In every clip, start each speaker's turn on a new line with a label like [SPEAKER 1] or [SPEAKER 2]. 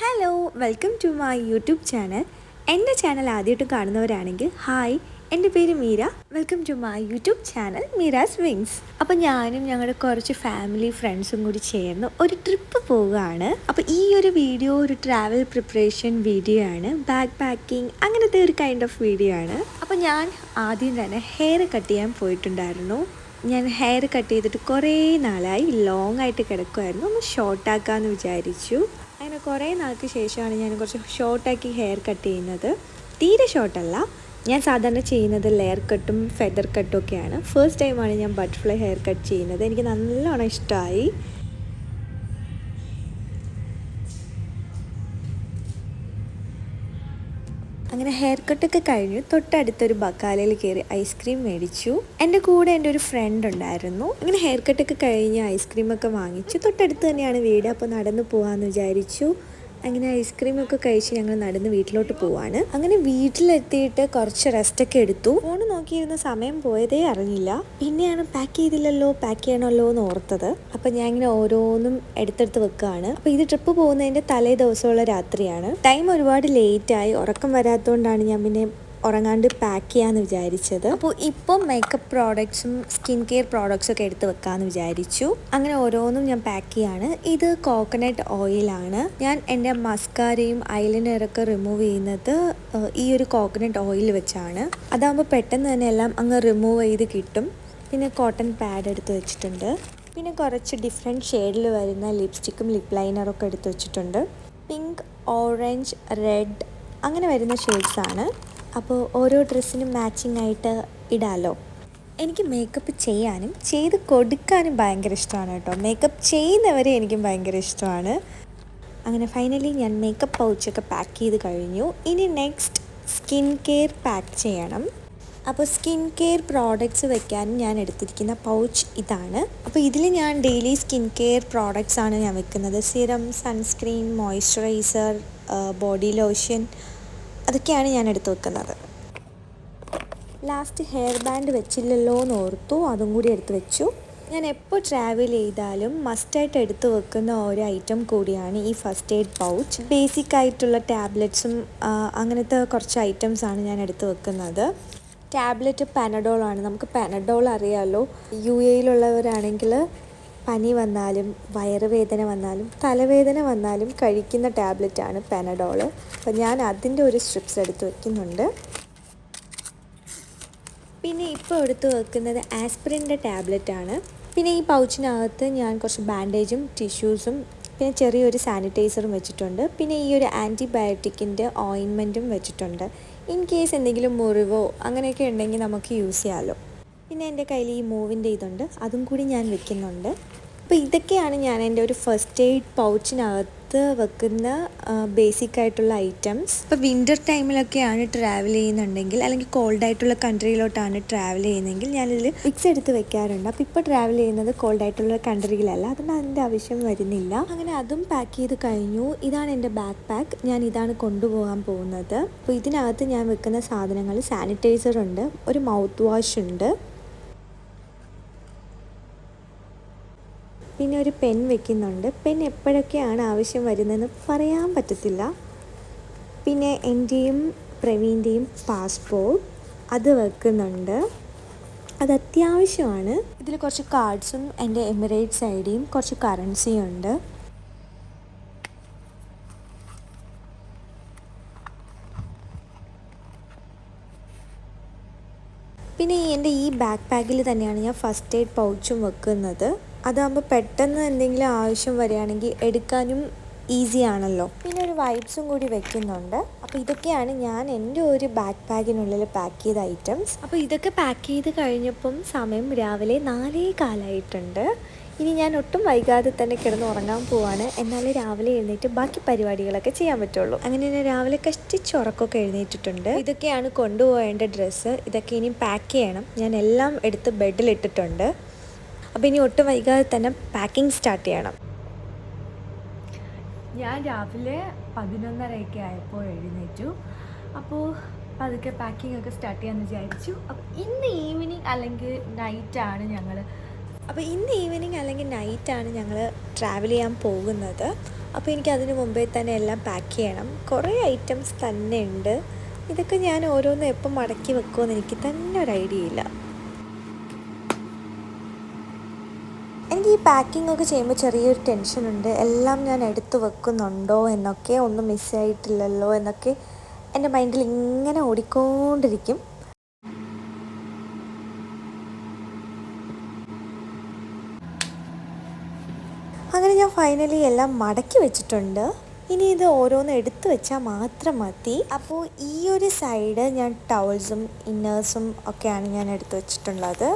[SPEAKER 1] Hello welcome to my YouTube channel. എൻ്റെ channel ആദ്യമായിട്ട് കാണുന്നവരാണെങ്കിൽ ഹായ്, എൻ്റെ പേര് Meera. Welcome to my YouTube channel Meera's wings. അപ്പോൾ ഞാനും ഞങ്ങളുടെ കുറച്ച് ഫാമിലി ഫ്രണ്ട്സും കൂടി ചേർന്ന് ഒരു ട്രിപ്പ് പോവുകയാണ്. അപ്പോൾ ഈ ഒരു വീഡിയോ ഒരു ട്രാവൽ പ്രിപ്പറേഷൻ വീഡിയോ ആണ്. ബാഗ് പാക്കിംഗ് അങ്ങനത്തെ ഒരു കൈൻഡ് ഓഫ് വീഡിയോ ആണ്. അപ്പോൾ ഞാൻ ആദ്യം തന്നെ ഹെയർ കട്ട് ചെയ്യാൻ പോയിട്ടുണ്ടായിരുന്നു. ഞാൻ ഹെയർ കട്ട് ചെയ്തിട്ട് കുറേ നാളായി ലോങ് ആയിട്ട് കിടക്കുമായിരുന്നു. ഒന്ന് ഷോർട്ടാക്കാമെന്ന് വിചാരിച്ചു. അങ്ങനെ കുറേ നാൾക്ക് ശേഷമാണ് ഞാൻ കുറച്ച് ഷോർട്ടാക്കി ഹെയർ കട്ട് ചെയ്യുന്നത്. തീരെ ഷോർട്ടല്ല, ഞാൻ സാധാരണ ചെയ്യുന്നത് ലെയർ കട്ടും ഫെദർ കട്ടും ഒക്കെയാണ്. ഫസ്റ്റ് ടൈമാണ് ഞാൻ ബട്ടർഫ്ലൈ ഹെയർ കട്ട് ചെയ്യുന്നത്. എനിക്ക് നല്ലോണം ഇഷ്ടമായി. അങ്ങനെ ഹെയർ കട്ടൊക്കെ കഴിഞ്ഞു തൊട്ടടുത്തൊരു ബക്കാലയിൽ കയറി ഐസ്ക്രീം മേടിച്ചു. എൻ്റെ കൂടെ എൻ്റെ ഒരു ഫ്രണ്ട് ഉണ്ടായിരുന്നു. അങ്ങനെ ഹെയർ കട്ടൊക്കെ കഴിഞ്ഞ് ഐസ്ക്രീമൊക്കെ വാങ്ങിച്ചു. തൊട്ടടുത്ത് തന്നെയാണ് വീട്, അപ്പോൾ നടന്നു പോകാമെന്ന് വിചാരിച്ചു. അങ്ങനെ ഐസ്ക്രീമൊക്കെ കഴിച്ച് ഞങ്ങൾ നടന്ന് വീട്ടിലോട്ട് പോവാണ്. അങ്ങനെ വീട്ടിലെത്തിയിട്ട് കുറച്ച് റെസ്റ്റൊക്കെ എടുത്തു. ഫോണ് നോക്കിയിരുന്ന സമയം പോയതേ അറിഞ്ഞില്ല. പിന്നെയാണ് പാക്ക് ചെയ്യണമല്ലോ എന്ന് ഓർത്തത്. അപ്പം ഞാൻ ഇങ്ങനെ ഓരോന്നും എടുത്തെടുത്ത് വെക്കുകയാണ്. അപ്പോൾ ഇത് ട്രിപ്പ് പോകുന്നതിൻ്റെ തലേ ദിവസമുള്ള രാത്രിയാണ്. ടൈം ഒരുപാട് ലേറ്റായി. ഉറക്കം വരാത്തതുകൊണ്ടാണ് ഞാൻ പിന്നെ ഉറങ്ങാണ്ട് പാക്ക് ചെയ്യാമെന്ന് വിചാരിച്ചത്. അപ്പോൾ ഇപ്പം മേക്കപ്പ് പ്രോഡക്ട്സും സ്കിൻ കെയർ പ്രോഡക്ട്സും ഒക്കെ എടുത്ത് വെക്കാമെന്ന് വിചാരിച്ചു. അങ്ങനെ ഓരോന്നും ഞാൻ പാക്ക് ചെയ്യാണ്. ഇത് കോക്കനട്ട് ഓയിലാണ്. ഞാൻ എൻ്റെ മസ്കാരയും ഐലൈനറൊക്കെ റിമൂവ് ചെയ്യുന്നത് ഈ ഒരു കോക്കനട്ട് ഓയിൽ വെച്ചാണ്. അതാകുമ്പോൾ പെട്ടെന്ന് തന്നെ എല്ലാം അങ്ങ് റിമൂവ് ചെയ്ത് കിട്ടും. പിന്നെ കോട്ടൺ പാഡ് എടുത്ത് വെച്ചിട്ടുണ്ട്. പിന്നെ കുറച്ച് ഡിഫറെൻറ്റ് ഷെയ്ഡിൽ വരുന്ന ലിപ്സ്റ്റിക്കും ലിപ് ലൈനറൊക്കെ എടുത്ത് വെച്ചിട്ടുണ്ട്. പിങ്ക്, ഓറഞ്ച്, റെഡ് അങ്ങനെ വരുന്ന ഷെയ്ഡ്സാണ്. അപ്പോൾ ഓരോ ഡ്രസ്സിനും മാച്ചിങ് ആയിട്ട് ഇടാമല്ലോ. എനിക്ക് മേക്കപ്പ് ചെയ്യാനും ചെയ്ത് കൊടുക്കാനും ഭയങ്കര ഇഷ്ടമാണ് കേട്ടോ. മേക്കപ്പ് ചെയ്യുന്നവരെ എനിക്കും ഭയങ്കര ഇഷ്ടമാണ്. അങ്ങനെ ഫൈനലി ഞാൻ മേക്കപ്പ് പൗച്ചൊക്കെ പാക്ക് ചെയ്ത് കഴിഞ്ഞു. ഇനി നെക്സ്റ്റ് സ്കിൻ കെയർ പാക്ക് ചെയ്യണം. അപ്പോൾ സ്കിൻ കെയർ പ്രോഡക്റ്റ്സ് വെക്കാനും ഞാൻ എടുത്തിരിക്കുന്ന പൗച്ച് ഇതാണ്. അപ്പോൾ ഇതിൽ ഞാൻ ഡെയിലി സ്കിൻ കെയർ പ്രോഡക്റ്റ്സ് ആണ് ഞാൻ വെക്കുന്നത്. Serum, sunscreen, moisturiser, body lotion അതൊക്കെയാണ് ഞാൻ എടുത്ത് വെക്കുന്നത്. ലാസ്റ്റ് ഹെയർ ബാൻഡ് വെച്ചില്ലല്ലോ എന്ന് ഓർത്തു, അതും കൂടി എടുത്ത് വെച്ചു. ഞാൻ എപ്പോൾ ട്രാവൽ ചെയ്താലും മസ്റ്റായിട്ട് എടുത്ത് വെക്കുന്ന ഒരു ഐറ്റം കൂടിയാണ് ഈ ഫസ്റ്റ് എയ്ഡ് പൗച്ച്. ബേസിക് ആയിട്ടുള്ള ടാബ്ലറ്റ്സും അങ്ങനത്തെ കുറച്ച് ഐറ്റംസാണ് ഞാൻ എടുത്ത് വെക്കുന്നത്. ടാബ്ലറ്റ് പാനഡോളാണ്. നമുക്ക് പാനഡോൾ അറിയാമല്ലോ. UAE-യിലുള്ളവരാണെങ്കിൽ പനി വന്നാലും വയറുവേദന വന്നാലും തലവേദന വന്നാലും കഴിക്കുന്ന ടാബ്ലറ്റാണ് പാനഡോൾ. അപ്പോൾ ഞാൻ അതിൻ്റെ ഒരു സ്ട്രിപ്സ് എടുത്ത് വയ്ക്കുന്നുണ്ട്. പിന്നെ ഇപ്പോൾ എടുത്ത് വെക്കുന്നത് ആസ്പിരിൻ്റെ ടാബ്ലറ്റാണ്. പിന്നെ ഈ പൗച്ചിനകത്ത് ഞാൻ കുറച്ച് ബാൻഡേജും ടിഷ്യൂസും പിന്നെ ചെറിയൊരു സാനിറ്റൈസറും വെച്ചിട്ടുണ്ട്. പിന്നെ ഈ ഒരു ആൻറ്റിബയോട്ടിക്കിൻ്റെ ഓയിൻമെൻറ്റും വെച്ചിട്ടുണ്ട്. ഇൻ കേസ് എന്തെങ്കിലും മുറിവോ അങ്ങനെയൊക്കെ ഉണ്ടെങ്കിൽ നമുക്ക് യൂസ് ചെയ്യാമല്ലോ. പിന്നെ എൻ്റെ കയ്യിൽ ഈ മൂവിൻ്റെ ഇതുണ്ട്, അതും കൂടി ഞാൻ വെക്കുന്നുണ്ട്. അപ്പോൾ ഇതൊക്കെയാണ് ഞാൻ എൻ്റെ ഒരു ഫസ്റ്റ് എയ്ഡ് പൗച്ചിനകത്ത് വെക്കുന്ന ബേസിക് ആയിട്ടുള്ള ഐറ്റംസ്. ഇപ്പോൾ വിൻ്റർ ടൈമിലൊക്കെയാണ് ട്രാവൽ ചെയ്യുന്നുണ്ടെങ്കിൽ അല്ലെങ്കിൽ കോൾഡായിട്ടുള്ള കൺട്രിയിലോട്ടാണ് ട്രാവൽ ചെയ്യുന്നതെങ്കിൽ ഞാനിതിൽ വിക്സ് എടുത്ത് വെക്കാറുണ്ട്. അപ്പോൾ ഇപ്പോൾ ട്രാവൽ ചെയ്യുന്നത് കോൾഡായിട്ടുള്ള കൺട്രിയിലല്ല, അതുകൊണ്ട് അതിൻ്റെ ആവശ്യം വരുന്നില്ല. അങ്ങനെ അതും പാക്ക് ചെയ്ത് കഴിഞ്ഞു. ഇതാണ് എൻ്റെ ബാക്ക് പാക്ക്. ഞാൻ ഇതാണ് കൊണ്ടുപോകാൻ പോകുന്നത്. അപ്പോൾ ഇതിനകത്ത് ഞാൻ വെക്കുന്ന സാധനങ്ങൾ സാനിറ്റൈസർ ഉണ്ട്, ഒരു മൗത്ത് വാഷ് ഉണ്ട്, പിന്നെ ഒരു പെൻ വെക്കുന്നുണ്ട്. പെൻ എപ്പോഴൊക്കെയാണ് ആവശ്യം വരുന്നതെന്ന് പറയാൻ പറ്റത്തില്ല. പിന്നെ എൻ്റെയും പ്രവീൻ്റെയും പാസ്പോർട്ട് അത് വെക്കുന്നുണ്ട്, അത് അത്യാവശ്യമാണ്. ഇതിൽ കുറച്ച് കാർഡ്സും എൻ്റെ എമിറേറ്റ്സ് ഐഡിയും കുറച്ച് കറൻസിയും ഉണ്ട്. പിന്നെ എൻ്റെ ഈ ബാക്ക് പാക്കിൽ തന്നെയാണ് ഞാൻ ഫസ്റ്റ് എയ്ഡ് പൗച്ചും വെക്കുന്നത്. അതാകുമ്പോൾ പെട്ടെന്ന് എന്തെങ്കിലും ആവശ്യം വരികയാണെങ്കിൽ എടുക്കാനും ഈസി ആണല്ലോ. പിന്നെ ഒരു വൈപ്സും കൂടി വെക്കുന്നുണ്ട്. അപ്പോൾ ഇതൊക്കെയാണ് ഞാൻ എൻ്റെ ഒരു ബാക്ക് പാക്കിനുള്ളിൽ പാക്ക് ചെയ്ത ഐറ്റംസ്. അപ്പോൾ ഇതൊക്കെ പാക്ക് ചെയ്ത് കഴിഞ്ഞപ്പം സമയം രാവിലെ 4:15 ഇനി ഞാൻ ഒട്ടും വൈകാതെ തന്നെ കിടന്ന് ഉറങ്ങാൻ പോവാണ്. എന്നാലേ രാവിലെ എഴുന്നേറ്റ് ബാക്കി പരിപാടികളൊക്കെ ചെയ്യാൻ പറ്റുള്ളൂ. അങ്ങനെ ഞാൻ രാവിലെ കഷ്ടിച്ച് ഉറക്കമൊക്കെ എഴുന്നേറ്റിട്ടുണ്ട്. ഇതൊക്കെയാണ് കൊണ്ടുപോകേണ്ട ഡ്രസ്സ്. ഇതൊക്കെ ഇനി പാക്ക് ചെയ്യണം. ഞാൻ എല്ലാം എടുത്ത് ബെഡിലിട്ടിട്ടുണ്ട്. അപ്പോൾ ഇനി ഒട്ടും വൈകാതെ തന്നെ പാക്കിംഗ് സ്റ്റാർട്ട് ചെയ്യണം. ഞാൻ രാവിലെ 11:30 ആയപ്പോൾ എഴുന്നേറ്റു. അപ്പോൾ പതുക്കെ പാക്കിംഗ് ഒക്കെ സ്റ്റാർട്ട് ചെയ്യാമെന്ന് വിചാരിച്ചു. അപ്പോൾ ഇന്ന് ഈവനിങ് അല്ലെങ്കിൽ നൈറ്റാണ് ഞങ്ങൾ ട്രാവൽ ചെയ്യാൻ പോകുന്നത്. അപ്പോൾ എനിക്ക് അതിന് മുമ്പേ തന്നെ എല്ലാം പാക്ക് ചെയ്യണം. കുറേ ഐറ്റംസ് തന്നെ ഉണ്ട്. ഇതൊക്കെ ഞാൻ ഓരോന്ന് എപ്പം മടക്കി വെക്കുമെന്ന് എനിക്ക് തന്നെ ഒരു ഐഡിയ ഇല്ല. എനിക്ക് ഈ പാക്കിംഗ് ഒക്കെ ചെയ്യുമ്പോൾ ചെറിയൊരു ടെൻഷനുണ്ട്. എല്ലാം ഞാൻ എടുത്തു വെക്കുന്നുണ്ടോ എന്നൊക്കെ, ഒന്നും മിസ്സായിട്ടില്ലല്ലോ എന്നൊക്കെ എൻ്റെ മൈൻഡിൽ ഇങ്ങനെ ഓടിക്കൊണ്ടിരിക്കും. അങ്ങനെ ഞാൻ ഫൈനലി എല്ലാം മടക്കി വെച്ചിട്ടുണ്ട്. ഇനി ഇത് ഓരോന്ന് എടുത്തു വെച്ചാൽ മാത്രം മതി. അപ്പോൾ ഈ ഒരു സൈഡ് ഞാൻ ടവൽസും ഇന്നേഴ്സും ഒക്കെയാണ് ഞാൻ എടുത്തു വെച്ചിട്ടുള്ളത്.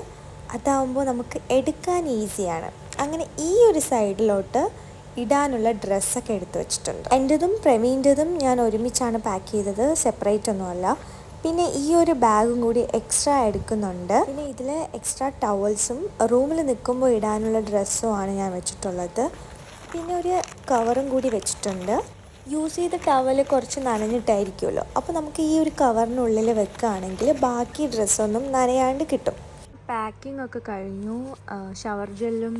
[SPEAKER 1] അതാവുമ്പോൾ നമുക്ക് എടുക്കാൻ ഈസിയാണ്. അങ്ങനെ ഈ ഒരു സൈഡിലോട്ട് ഇടാനുള്ള ഡ്രസ്സൊക്കെ എടുത്തു വെച്ചിട്ടുണ്ട്. എൻ്റെതും പ്രവീൻ്റെതും ഞാൻ ഒരുമിച്ചാണ് പാക്ക് ചെയ്തത്, സെപ്പറേറ്റ് ഒന്നുമല്ല. പിന്നെ ഈ ഒരു ബാഗും കൂടി എക്സ്ട്രാ എടുക്കുന്നുണ്ട്. പിന്നെ ഇതിൽ എക്സ്ട്രാ ടവൽസും റൂമിൽ നിൽക്കുമ്പോൾ ഇടാനുള്ള ഡ്രസ്സുമാണ് ഞാൻ വെച്ചിട്ടുള്ളത്. പിന്നെ ഒരു കവറും കൂടി വെച്ചിട്ടുണ്ട്. യൂസ് ചെയ്ത ടവൽ കുറച്ച് നനഞ്ഞിട്ടായിരിക്കുമല്ലോ, അപ്പോൾ നമുക്ക് ഈ ഒരു കവറിനുള്ളിൽ വെക്കുകയാണെങ്കിൽ ബാക്കി ഡ്രസ്സൊന്നും നനയാണ്ട് കിട്ടും. പാക്കിംഗ് ഒക്കെ കഴിഞ്ഞു. ഷവർ ജെല്ലും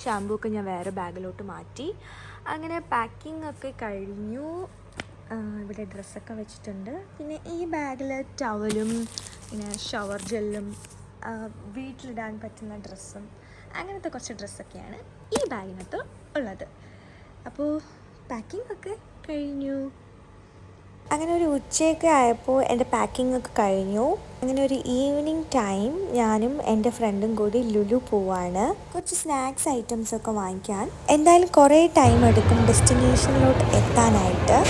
[SPEAKER 1] ഷാമ്പൂ ഒക്കെ ഞാൻ വേറെ ബാഗിലോട്ട് മാറ്റി. അങ്ങനെ പാക്കിംഗ് ഒക്കെ കഴിഞ്ഞു. ഇവിടെ ഡ്രസ്സൊക്കെ വെച്ചിട്ടുണ്ട്. പിന്നെ ഈ ബാഗിൽ ടവലും പിന്നെ ഷവർ ജെല്ലും വീട്ടിലിടാൻ പറ്റുന്ന ഡ്രസ്സും അങ്ങനത്തെ കുറച്ച് ഡ്രസ്സൊക്കെയാണ് ഈ ബാഗിനകത്ത് ഉള്ളത്. അപ്പോൾ പാക്കിംഗ് ഒക്കെ കഴിഞ്ഞു. അങ്ങനെ ഒരു ഉച്ചയൊക്കെ ആയപ്പോൾ എൻ്റെ പാക്കിംഗ് ഒക്കെ കഴിഞ്ഞു. അങ്ങനെ ഒരു ഈവനിങ് ടൈം ഞാനും എൻ്റെ ഫ്രണ്ടും കൂടി ലുലു പോവാണ്, കുറച്ച് സ്നാക്സ് ഐറ്റംസ് ഒക്കെ വാങ്ങിക്കാൻ. എന്തായാലും കുറേ ടൈം എടുക്കും ഡെസ്റ്റിനേഷനിലോട്ട് എത്താനായിട്ട്.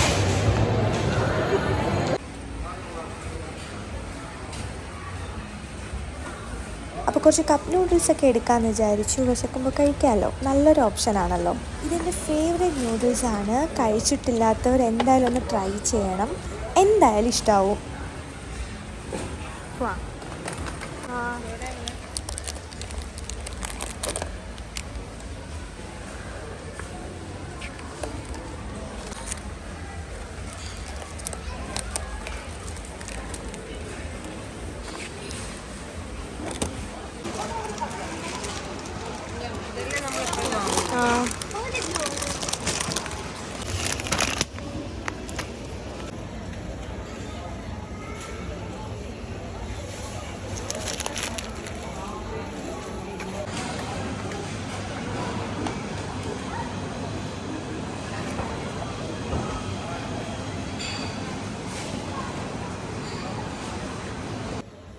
[SPEAKER 1] അപ്പോൾ കുറച്ച് കപ്പ് നൂഡിൽസൊക്കെ എടുക്കാമെന്ന് വിചാരിച്ചു. വിശക്കുമ്പോൾ കഴിക്കാമല്ലോ, നല്ലൊരു ഓപ്ഷനാണല്ലോ. ഇതെൻ്റെ ഫേവറേറ്റ് നൂഡിൽസാണ്. കഴിച്ചിട്ടില്ലാത്തവർ എന്തായാലും ഒന്ന് ട്രൈ ചെയ്യണം, എന്തായാലും ഇഷ്ടമാവും.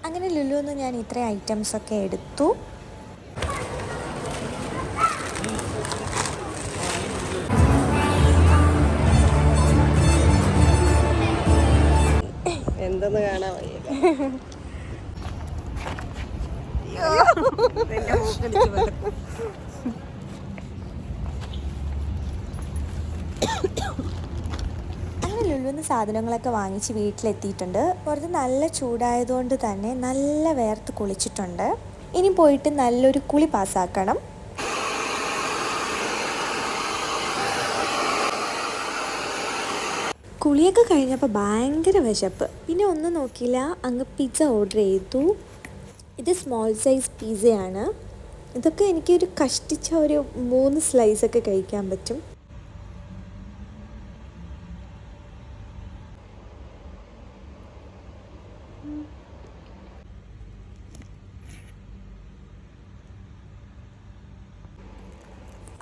[SPEAKER 1] അങ്ങനെ ലുലുന്ന് ഞാൻ ഇത്രയും ഐറ്റംസൊക്കെ എടുത്തു.
[SPEAKER 2] എന്തെന്ന് കാണാൻ
[SPEAKER 1] അങ്ങനെ ലുലുന്ന് സാധനങ്ങളൊക്കെ വാങ്ങിച്ച് വീട്ടിലെത്തിയിട്ടുണ്ട്. പുറത്ത് നല്ല ചൂടായതുകൊണ്ട് തന്നെ നല്ല വേർത്ത് കുളിച്ചിട്ടുണ്ട്. ഇനി പോയിട്ട് നല്ലൊരു കുളി പാസ്സാക്കണം. കുളിയൊക്കെ കഴിഞ്ഞപ്പോൾ ഭയങ്കര വിശപ്പ്. പിന്നെ ഒന്നും നോക്കിയില്ല, അങ്ങ് പിസ്സ ഓർഡർ ചെയ്തു. ഇത് സ്മോൾ സൈസ് പിസ്സയാണ്. ഇതൊക്കെ എനിക്കൊരു കഷ്ടിച്ച ഒരു 3 സ്ലൈസൊക്കെ കഴിക്കാൻ പറ്റും.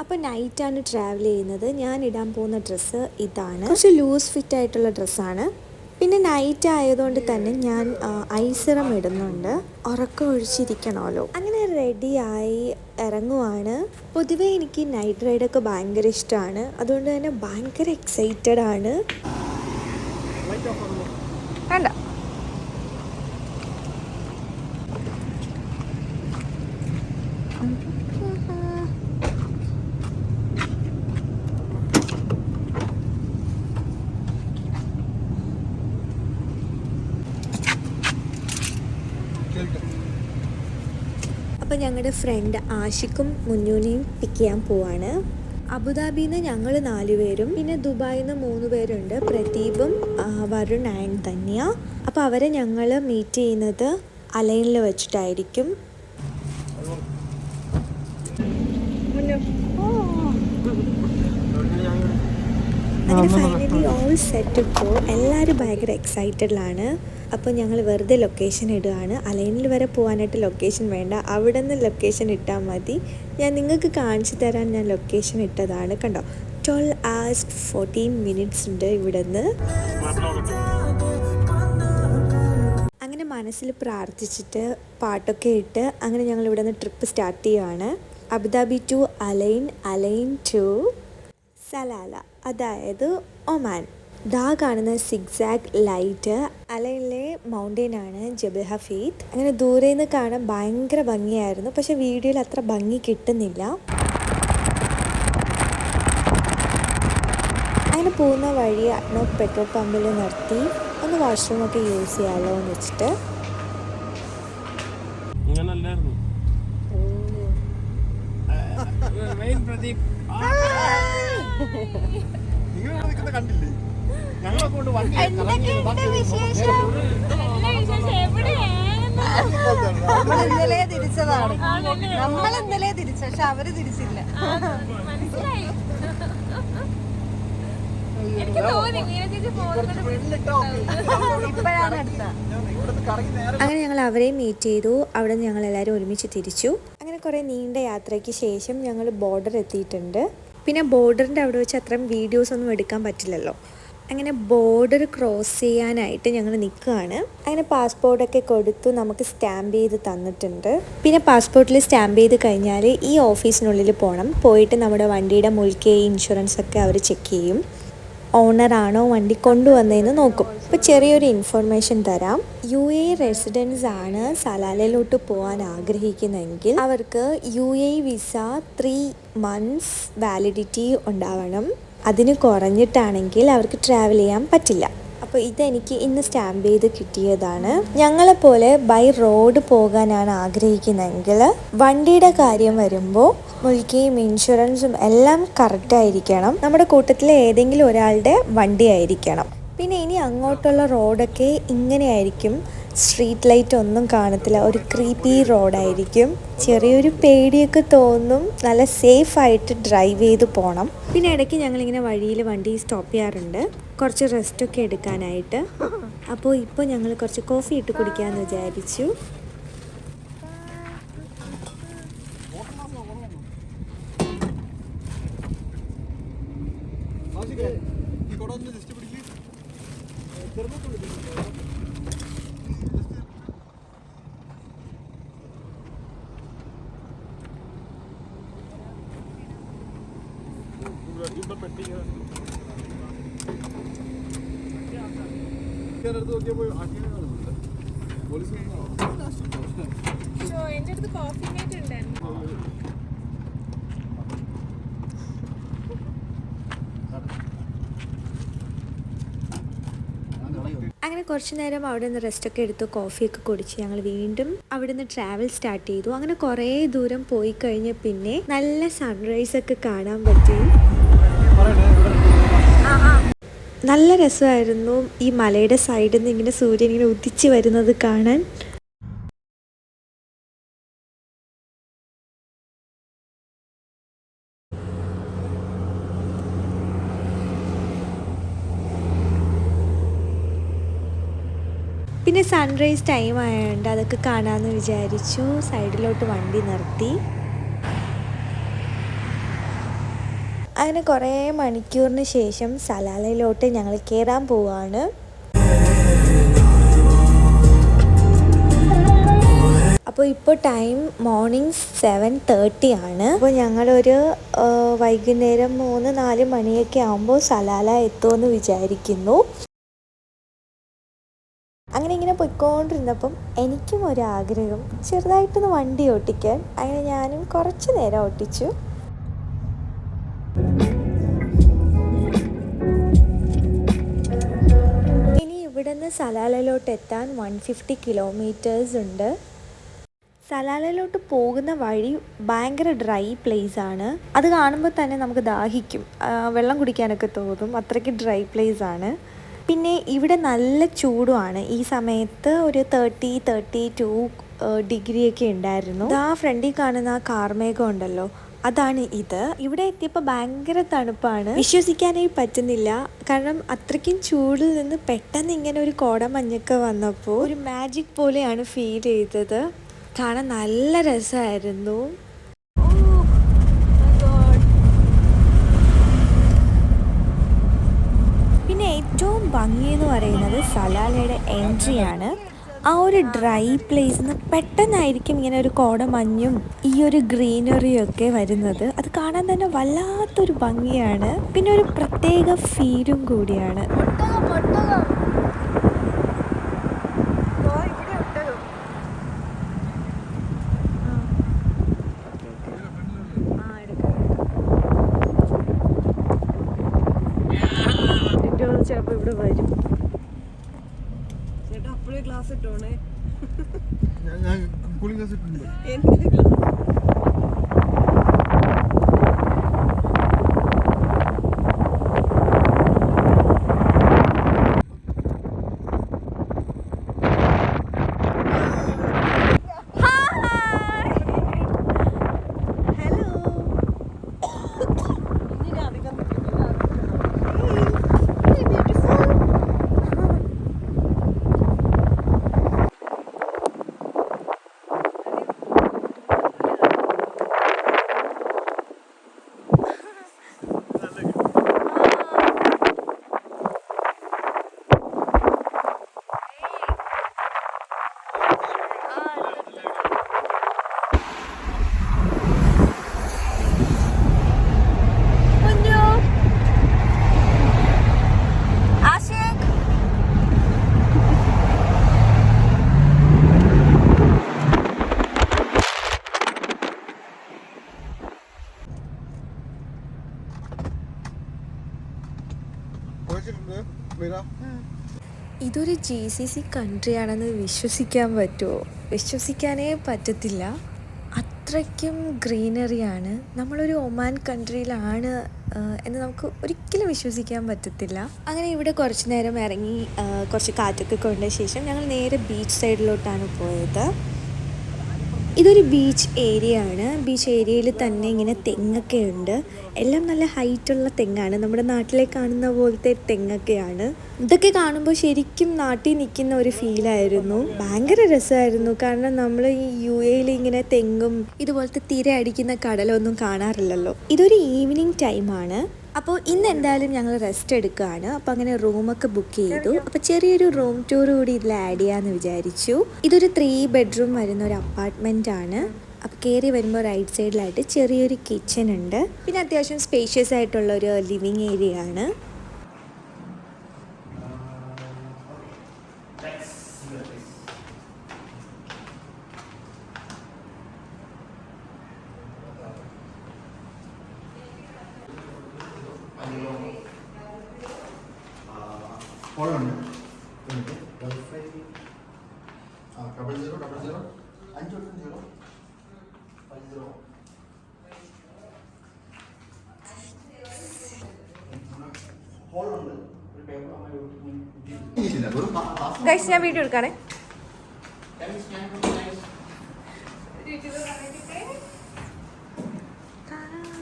[SPEAKER 1] അപ്പോൾ നൈറ്റാണ് ട്രാവൽ ചെയ്യുന്നത്. ഞാൻ ഇടാൻ പോകുന്ന ഡ്രസ്സ് ഇതാണ്. കുറച്ച് ലൂസ് ഫിറ്റ് ആയിട്ടുള്ള ഡ്രസ്സാണ്. പിന്നെ നൈറ്റ് ആയതുകൊണ്ട് തന്നെ ഞാൻ ഐസിറം ഇടുന്നുണ്ട്, ഉറക്കം ഒഴിച്ചിരിക്കണമല്ലോ. അങ്ങനെ റെഡിയായി ഇറങ്ങുവാണ്. പൊതുവേ എനിക്ക് നൈറ്റ് റൈഡൊക്കെ ഭയങ്കര ഇഷ്ടമാണ്. അതുകൊണ്ട് തന്നെ ഭയങ്കര എക്സൈറ്റഡ് ആണ്.
[SPEAKER 2] വേണ്ട
[SPEAKER 1] അപ്പോൾ ഞങ്ങളുടെ ഫ്രണ്ട് ആഷിക്കും മുന്നൂനെയും പിക്ക് ചെയ്യാൻ പോവാണ്. അബുദാബിയിൽ നിന്ന് ഞങ്ങൾ 4 പേരും പിന്നെ ദുബായിൽ നിന്ന് 3 പേരുണ്ട്, പ്രദീപും വരുൺ ആൻഡ് ധന്യ. അപ്പോൾ അവരെ ഞങ്ങൾ മീറ്റ് ചെയ്യുന്നത് അലൈനിൽ വെച്ചിട്ടായിരിക്കും. അങ്ങനെ ഫൈനലി ഓൾ സെറ്റ് ഇപ്പോൾ എല്ലാവരും ഭയങ്കര എക്സൈറ്റഡിലാണ്. അപ്പോൾ ഞങ്ങൾ വെറുതെ ലൊക്കേഷൻ ഇടുകയാണ്. അലൈനിൽ വരെ പോകാനായിട്ട് ലൊക്കേഷൻ വേണ്ട, അവിടെ നിന്ന് ലൊക്കേഷൻ ഇട്ടാൽ മതി. ഞാൻ നിങ്ങൾക്ക് കാണിച്ചു തരാൻ ഞാൻ ലൊക്കേഷൻ ഇട്ടതാണ്. കണ്ടോ, 12 hours 14 minutes ഉണ്ട് ഇവിടെ നിന്ന്. അങ്ങനെ മനസ്സിൽ പ്രാർത്ഥിച്ചിട്ട് പാട്ടൊക്കെ ഇട്ട് അങ്ങനെ ഞങ്ങൾ ഇവിടെ നിന്ന് ട്രിപ്പ് സ്റ്റാർട്ട് ചെയ്യുകയാണ്. Abu Dhabi to Al Ain, Al Ain to Salalah, അതായത് ഒമാൻ. ദാ കാണുന്ന സിഗ്സാഗ് ലൈറ്റ് അലൈനിലെ മൗണ്ടെയിൻ ആണ് ജബൽ ഹഫീദ്. അങ്ങനെ ദൂരെ നിന്ന് കാണാൻ ഭയങ്കര ഭംഗിയായിരുന്നു, പക്ഷെ വീഡിയോയിൽ അത്ര ഭംഗി കിട്ടുന്നില്ല. അങ്ങനെ പോകുന്ന വഴി അഡ്നോക് പെട്രോൾ പമ്പിൽ നിർത്തി ഒന്ന് വാഷ്റൂമൊക്കെ യൂസ് ചെയ്യാമല്ലോ എന്ന് വെച്ചിട്ട്.
[SPEAKER 2] നമ്മളിന്നലെ തിരിച്ചതാണ്, നമ്മളിന്നലെ തിരിച്ച, പക്ഷെ അവര് തിരിച്ചില്ല. ഇപ്പോഴാണ് അടുത്ത.
[SPEAKER 1] അങ്ങനെ ഞങ്ങൾ അവരെയും മീറ്റ് ചെയ്തു. അവിടെ നിന്ന് ഞങ്ങൾ എല്ലാവരും ഒരുമിച്ച് തിരിച്ചു. അങ്ങനെ കുറേ നീണ്ട യാത്രയ്ക്ക് ശേഷം ഞങ്ങൾ ബോർഡർ എത്തിയിട്ടുണ്ട്. പിന്നെ ബോർഡറിൻ്റെ അവിടെ വെച്ച് അത്രയും വീഡിയോസ് ഒന്നും എടുക്കാൻ പറ്റില്ലല്ലോ. അങ്ങനെ ബോർഡർ ക്രോസ് ചെയ്യാനായിട്ട് ഞങ്ങൾ നിൽക്കുകയാണ്. അങ്ങനെ പാസ്പോർട്ടൊക്കെ കൊടുത്തു നമുക്ക് സ്റ്റാമ്പ് ചെയ്ത് തന്നിട്ടുണ്ട്. പിന്നെ പാസ്പോർട്ടിൽ സ്റ്റാമ്പ് ചെയ്ത് കഴിഞ്ഞാൽ ഈ ഓഫീസിനുള്ളിൽ പോകണം. പോയിട്ട് നമ്മുടെ വണ്ടിയുടെ മുൽക്കേ ഇൻഷുറൻസ് ഒക്കെ അവർ ചെക്ക് ചെയ്യും. ഓണറാണോ വണ്ടി കൊണ്ടുവന്നതെന്ന് നോക്കും. അപ്പോൾ ചെറിയൊരു ഇൻഫർമേഷൻ തരാം. UAE റെസിഡൻസ് ആണ് സലാലയിലോട്ട് പോകാൻ ആഗ്രഹിക്കുന്നതെങ്കിൽ അവർക്ക് UAE വിസ 3 months വാലിഡിറ്റി ഉണ്ടാവണം. അതിന് കുറഞ്ഞിട്ടാണെങ്കിൽ അവർക്ക് ട്രാവൽ ചെയ്യാൻ പറ്റില്ല. അപ്പോൾ ഇതെനിക്ക് ഇന്ന് സ്റ്റാമ്പ് ചെയ്ത് കിട്ടിയതാണ്. ഞങ്ങളെപ്പോലെ ബൈ റോഡ് പോകാനാണ് ആഗ്രഹിക്കുന്നതെങ്കിൽ വണ്ടിയുടെ കാര്യം വരുമ്പോൾ മുൽക്കിയും ഇൻഷുറൻസും എല്ലാം കറക്റ്റായിരിക്കണം. നമ്മുടെ കൂട്ടത്തിലെ ഏതെങ്കിലും ഒരാളുടെ വണ്ടി ആയിരിക്കണം. പിന്നെ ഇനി അങ്ങോട്ടുള്ള റോഡൊക്കെ ഇങ്ങനെയായിരിക്കും. സ്ട്രീറ്റ് ലൈറ്റ് ഒന്നും കാണത്തില്ല, ഒരു ക്രീപ്പി റോഡായിരിക്കും. ചെറിയൊരു പേടിയൊക്കെ തോന്നും. നല്ല സേഫായിട്ട് ഡ്രൈവ് ചെയ്ത് പോകണം. പിന്നെ ഇടയ്ക്ക് ഞങ്ങളിങ്ങനെ വഴിയിൽ വണ്ടി സ്റ്റോപ്പ് ചെയ്യാറുണ്ട് കുറച്ച് റെസ്റ്റൊക്കെ എടുക്കാനായിട്ട്. അപ്പോൾ ഇപ്പോൾ ഞങ്ങൾ കുറച്ച് കോഫി ഇട്ട് കുടിക്കാമെന്ന് വിചാരിച്ചു.
[SPEAKER 3] എൻ്റെ അടുത്ത് കോഫി മേറ്റ് ഉണ്ടായിരുന്നു.
[SPEAKER 1] അങ്ങനെ കുറച്ച് നേരം അവിടെ നിന്ന് റെസ്റ്റൊക്കെ എടുത്ത് കോഫിയൊക്കെ കുടിച്ച് ഞങ്ങൾ വീണ്ടും അവിടെ നിന്ന് ട്രാവൽ സ്റ്റാർട്ട് ചെയ്തു. അങ്ങനെ കുറേ ദൂരം പോയി കഴിഞ്ഞ് പിന്നെ നല്ല സൺറൈസ് ഒക്കെ കാണാൻ പറ്റി. നല്ല രസമായിരുന്നു ഈ മലയുടെ സൈഡിൽ നിന്ന് ഇങ്ങനെ സൂര്യൻ ഇങ്ങനെ ഉദിച്ച് വരുന്നത് കാണാൻ. പിന്നെ സൺറൈസ് ടൈം ആയതുകൊണ്ട് അതൊക്കെ കാണാമെന്ന് വിചാരിച്ചു. സൈഡിലോട്ട് വണ്ടി നിർത്തി. അങ്ങനെ കുറേ മണിക്കൂറിന് ശേഷം സലാലയിലോട്ട് ഞങ്ങൾ കയറാൻ പോവാണ്. അപ്പോൾ ഇപ്പോൾ ടൈം മോർണിംഗ് 7:30 ആണ്. അപ്പോൾ ഞങ്ങളൊരു വൈകുന്നേരം 3-4 മണിയൊക്കെ ആകുമ്പോൾ സലാല എത്തുമെന്ന് വിചാരിക്കുന്നു. അങ്ങനെ ഇങ്ങനെ പോയിക്കൊണ്ടിരുന്നപ്പം എനിക്കും ഒരാഗ്രഹം ചെറുതായിട്ടൊന്ന് വണ്ടി ഓട്ടിക്കാൻ. അങ്ങനെ ഞാനും കുറച്ച് നേരം ഓട്ടിച്ചു. ഇനി ഇവിടെ നിന്ന് സലാലയിലോട്ട് എത്താൻ 150 kilometers ഉണ്ട്. സലാലയിലോട്ട് പോകുന്ന വഴി ഭയങ്കര ഡ്രൈ പ്ലേസ് ആണ്. അത് കാണുമ്പോൾ തന്നെ നമുക്ക് ദാഹിക്കും, വെള്ളം കുടിക്കാനൊക്കെ തോന്നും, അത്രയ്ക്ക് ഡ്രൈ പ്ലേസ് ആണ്. പിന്നെ ഇവിടെ നല്ല ചൂടുമാണ്. ഈ സമയത്ത് ഒരു 30-32 ഡിഗ്രിയൊക്കെ ഉണ്ടായിരുന്നു. ആ ഫ്രണ്ടിൽ കാണുന്ന ആ കാർമേഘം ഉണ്ടല്ലോ, അതാണ് ഇത്. ഇവിടെ എത്തിയപ്പോൾ ഭയങ്കര തണുപ്പാണ്, വിശ്വസിക്കാനേ പറ്റുന്നില്ല. കാരണം അത്രയ്ക്കും ചൂടിൽ നിന്ന് പെട്ടെന്ന് ഇങ്ങനെ ഒരു കോടമഞ്ഞൊക്കെ വന്നപ്പോൾ ഒരു മാജിക് പോലെയാണ് ഫീൽ ചെയ്തത്. കാണാൻ നല്ല രസമായിരുന്നു. പിന്നെ ഏറ്റവും ഭംഗി എന്ന് പറയുന്നത് സലാലയുടെ എൻട്രിയാണ്. ആ ഒരു ഡ്രൈ പ്ലേസിൽ നിന്ന് പെട്ടെന്നായിരിക്കും ഇങ്ങനെ ഒരു കോടമഞ്ഞും ഈ ഒരു ഗ്രീനറിയും ഒക്കെ വരുന്നത്. അത് കാണാൻ തന്നെ വല്ലാത്തൊരു ഭംഗിയാണ്, പിന്നെ ഒരു പ്രത്യേക ഫീലും കൂടിയാണ്. ചിലപ്പോൾ ഇവിടെ വരും.
[SPEAKER 2] ചേട്ടാ അപ്പോഴേ ഗ്ലാസ് ഇട്ടോണേ.
[SPEAKER 4] ഞാൻ കൂളിംഗ് ഗ്ലാസ് ഇട്ടിട്ടുണ്ട്.
[SPEAKER 1] ഇതൊരു GCC കൺട്രിയാണെന്ന് വിശ്വസിക്കാൻ പറ്റുമോ? വിശ്വസിക്കാനേ പറ്റത്തില്ല. അത്രയ്ക്കും ഗ്രീനറിയാണ്. നമ്മളൊരു ഒമാൻ കൺട്രിയിലാണ് എന്ന് നമുക്ക് ഒരിക്കലും വിശ്വസിക്കാൻ പറ്റത്തില്ല. അങ്ങനെ ഇവിടെ കുറച്ച് നേരം ഇറങ്ങി കുറച്ച് കാറ്റൊക്കെ കൊണ്ട ശേഷം ഞങ്ങൾ നേരെ ബീച്ച് സൈഡിലോട്ടാണ് പോയത്. ഇതൊരു ബീച്ച് ഏരിയ ആണ്. ബീച്ച് ഏരിയയിൽ തന്നെ ഇങ്ങനെ തെങ്ങൊക്കെ ഉണ്ട്. എല്ലാം നല്ല ഹൈറ്റുള്ള തെങ്ങാണ്. നമ്മുടെ നാട്ടിലെ കാണുന്ന പോലത്തെ തെങ്ങൊക്കെയാണ്. ഇതൊക്കെ കാണുമ്പോൾ ശരിക്കും നാട്ടിൽ നിൽക്കുന്ന ഒരു ഫീലായിരുന്നു. ഭയങ്കര രസമായിരുന്നു. കാരണം നമ്മൾ ഈ UAE ഇങ്ങനെ തെങ്ങും ഇതുപോലത്തെ തിര അടിക്കുന്ന കടലൊന്നും കാണാറില്ലല്ലോ. ഇതൊരു ഈവനിങ് ടൈമാണ്. അപ്പോൾ ഇന്ന് എന്തായാലും ഞങ്ങൾ റെസ്റ്റ് എടുക്കുകയാണ്. അപ്പോൾ അങ്ങനെ റൂമൊക്കെ ബുക്ക് ചെയ്തു. അപ്പോൾ ചെറിയൊരു റൂം ടൂർ കൂടി ഇതിൽ ആഡ് ചെയ്യാമെന്ന് വിചാരിച്ചു. ഇതൊരു 3 ബെഡ്റൂം വരുന്ന ഒരു അപ്പാർട്ട്മെൻ്റ് ആണ്. അപ്പോൾ കയറി വരുമ്പോൾ റൈറ്റ് സൈഡിലായിട്ട് ചെറിയൊരു കിച്ചൺ ഉണ്ട്. പിന്നെ അത്യാവശ്യം സ്പേഷ്യസ് ആയിട്ടുള്ള ഒരു ലിവിങ് ഏരിയ ആണ്.
[SPEAKER 4] ഹോളുണ്ട്. വൈഫൈ ഡബിൾ സീറോ 5 50 ഹോളുണ്ട്. ഒരു പേപ്പർ
[SPEAKER 2] ഗൈസ് ഞാൻ വീഡിയോ എടുക്കാണേ.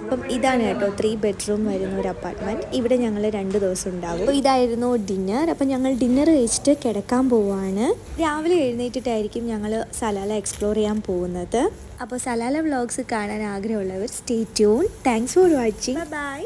[SPEAKER 1] അപ്പം ഇതാണ് കേട്ടോ 3 ബെഡ്റൂം വരുന്ന ഒരു അപ്പാർട്ട്മെൻറ്റ്. ഇവിടെ ഞങ്ങൾ 2 ദിവസം ഉണ്ടാവും. അപ്പോൾ ഇതായിരുന്നു ഡിന്നർ. അപ്പം ഞങ്ങൾ ഡിന്നർ കഴിച്ചിട്ട് കിടക്കാൻ പോവുകയാണ്. രാവിലെ എഴുന്നേറ്റിട്ടായിരിക്കും ഞങ്ങൾ സലാല എക്സ്പ്ലോർ ചെയ്യാൻ പോകുന്നത്. അപ്പോൾ സലാല വ്ളോഗ്സ് കാണാൻ ആഗ്രഹമുള്ളവർ stay tune. Thanks for watching. By.